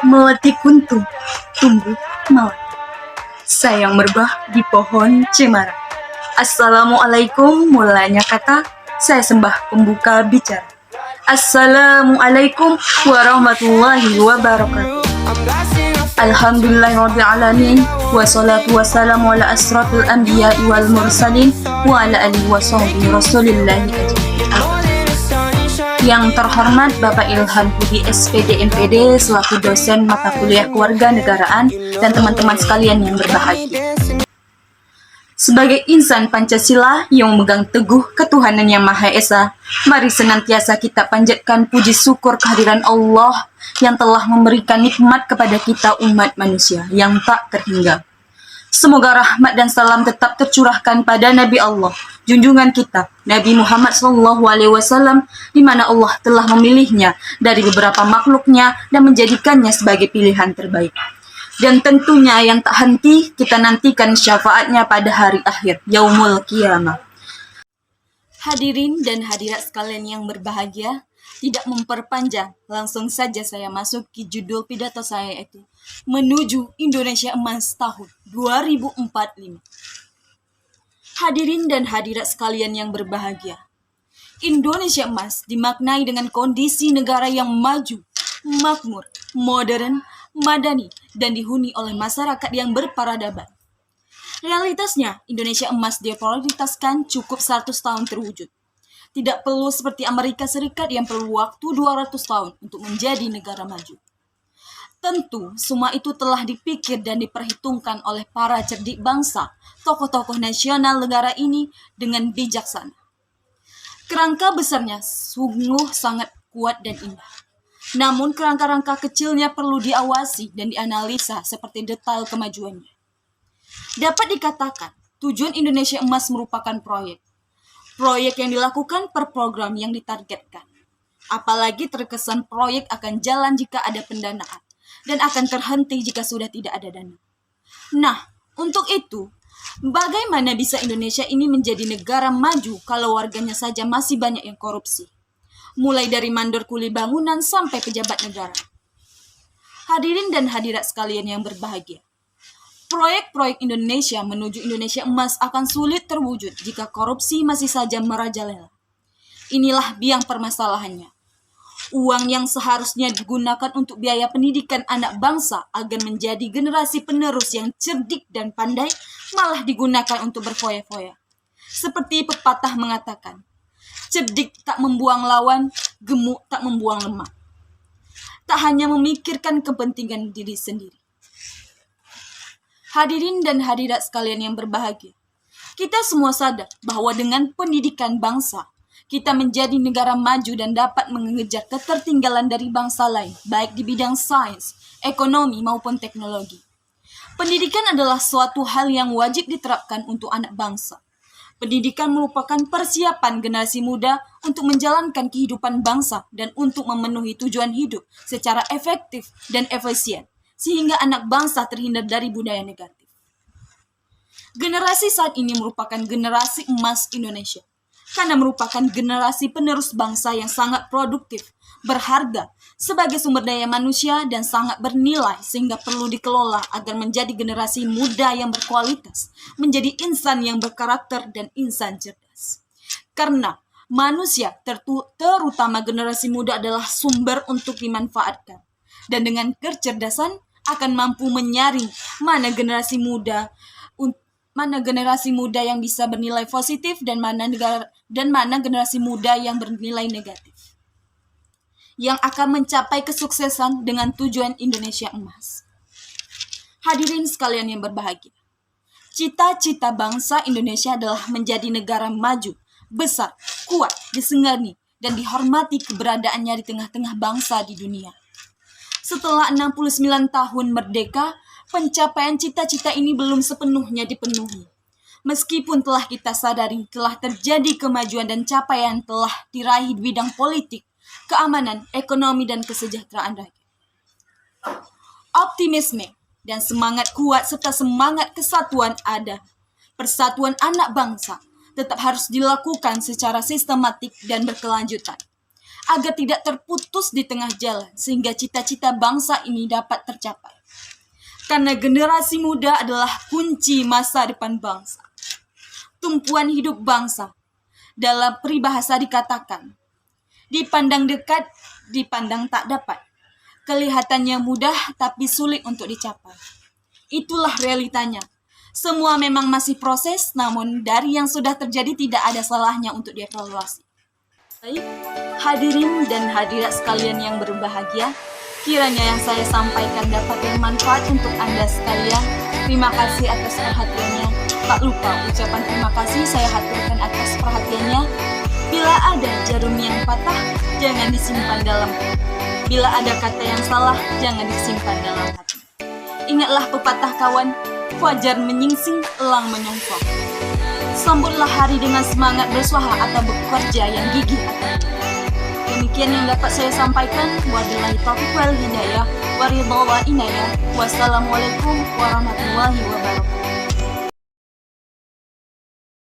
Melati kuntum, tumbuh melati. Sayang merbah di pohon cemara. Assalamualaikum mulanya kata, saya sembah pembuka bicara. Assalamualaikum warahmatullahi wabarakatuh. Alhamdulillahirrabbilalamin. Wassalatu wassalamu ala asrafil anbiya'i wal mursalin wa ala alihi wa sahbihi rasulillahi ajma'in. Yang terhormat Bapak Ilham Budi SPD MPD selaku dosen mata kuliah Kewarganegaraan dan teman-teman sekalian yang berbahagia. Sebagai insan Pancasila yang memegang teguh ketuhanan yang Maha Esa, mari senantiasa kita panjatkan puji syukur kehadiran Allah yang telah memberikan nikmat kepada kita umat manusia yang tak terhingga. Semoga rahmat dan salam tetap tercurahkan pada Nabi Allah, junjungan kita, Nabi Muhammad SAW, di mana Allah telah memilihnya dari beberapa makhluknya dan menjadikannya sebagai pilihan terbaik. Dan tentunya yang tak henti kita nantikan syafaatnya pada hari akhir, Yaumul Qiyamah. Hadirin dan hadirat sekalian yang berbahagia, tidak memperpanjang, langsung saja saya masuk ke judul pidato saya itu, menuju Indonesia Emas tahun 2045. Hadirin dan hadirat sekalian yang berbahagia, Indonesia Emas dimaknai dengan kondisi negara yang maju, makmur, modern, madani, dan dihuni oleh masyarakat yang berperadaban. Realitasnya, Indonesia Emas diprioritaskan cukup 100 tahun terwujud. Tidak perlu seperti Amerika Serikat yang perlu waktu 200 tahun untuk menjadi negara maju. Tentu, semua itu telah dipikir dan diperhitungkan oleh para cerdik bangsa, tokoh-tokoh nasional negara ini dengan bijaksana. Kerangka besarnya sungguh sangat kuat dan indah. Namun, kerangka-rangka kecilnya perlu diawasi dan dianalisa seperti detail kemajuannya. Dapat dikatakan, tujuan Indonesia Emas merupakan proyek yang dilakukan per program yang ditargetkan. Apalagi terkesan proyek akan jalan jika ada pendanaan dan akan terhenti jika sudah tidak ada dana. Nah, untuk itu, bagaimana bisa Indonesia ini menjadi negara maju kalau warganya saja masih banyak yang korupsi? Mulai dari mandor kuli bangunan sampai pejabat negara. Hadirin dan hadirat sekalian yang berbahagia, proyek-proyek Indonesia menuju Indonesia Emas akan sulit terwujud jika korupsi masih saja merajalela. Inilah biang permasalahannya. Uang yang seharusnya digunakan untuk biaya pendidikan anak bangsa agar menjadi generasi penerus yang cerdik dan pandai malah digunakan untuk berfoya-foya. Seperti pepatah mengatakan, cerdik tak membuang lawan, gemuk tak membuang lemak. Tak hanya memikirkan kepentingan diri sendiri. Hadirin dan hadirat sekalian yang berbahagia, kita semua sadar bahwa dengan pendidikan bangsa, kita menjadi negara maju dan dapat mengejar ketertinggalan dari bangsa lain, baik di bidang sains, ekonomi, maupun teknologi. Pendidikan adalah suatu hal yang wajib diterapkan untuk anak bangsa. Pendidikan merupakan persiapan generasi muda untuk menjalankan kehidupan bangsa dan untuk memenuhi tujuan hidup secara efektif dan efisien, sehingga anak bangsa terhindar dari budaya negatif. Generasi saat ini merupakan generasi emas Indonesia, karena merupakan generasi penerus bangsa yang sangat produktif, berharga, sebagai sumber daya manusia dan sangat bernilai sehingga perlu dikelola agar menjadi generasi muda yang berkualitas, menjadi insan yang berkarakter dan insan cerdas. Karena manusia, terutama generasi muda adalah sumber untuk dimanfaatkan. Dan dengan kecerdasan akan mampu menyaring mana generasi muda yang bisa bernilai positif dan mana generasi muda yang bernilai negatif, yang akan mencapai kesuksesan dengan tujuan Indonesia Emas. Hadirin sekalian yang berbahagia, cita-cita bangsa Indonesia adalah menjadi negara maju, besar, kuat, disegani, dan dihormati keberadaannya di tengah-tengah bangsa di dunia. Setelah 69 tahun merdeka, pencapaian cita-cita ini belum sepenuhnya dipenuhi. Meskipun telah kita sadari telah terjadi kemajuan dan capaian telah diraih di bidang politik, keamanan, ekonomi, dan kesejahteraan rakyat. Optimisme dan semangat kuat serta semangat kesatuan ada. Persatuan anak bangsa tetap harus dilakukan secara sistematik dan berkelanjutan. agar tidak terputus di tengah jalan, sehingga cita-cita bangsa ini dapat tercapai. Karena generasi muda adalah kunci masa depan bangsa. Tumpuan hidup bangsa, dalam peribahasa dikatakan, dipandang dekat, dipandang tak dapat. Kelihatannya mudah tapi sulit untuk dicapai. Itulah realitanya. Semua memang masih proses, namun dari yang sudah terjadi tidak ada salahnya untuk dievaluasi. Baik, hadirin dan hadirat sekalian yang berbahagia, kiranya yang saya sampaikan dapat bermanfaat untuk Anda sekalian. Terima kasih atas perhatiannya. Tak lupa ucapan terima kasih saya haturkan atas perhatiannya. Bila ada jarum yang patah, jangan disimpan dalam hati. Bila ada kata yang salah, jangan disimpan dalam hati. Ingatlah pepatah kawan, fajar menyingsing, elang menyongsong. Sambutlah hari dengan semangat berusaha atau bekerja yang gigih. Demikian yang dapat saya sampaikan. Wabillahi taufiq wal hidayah. Waridha wa inayah. Wassalamualaikum warahmatullahi wabarakatuh.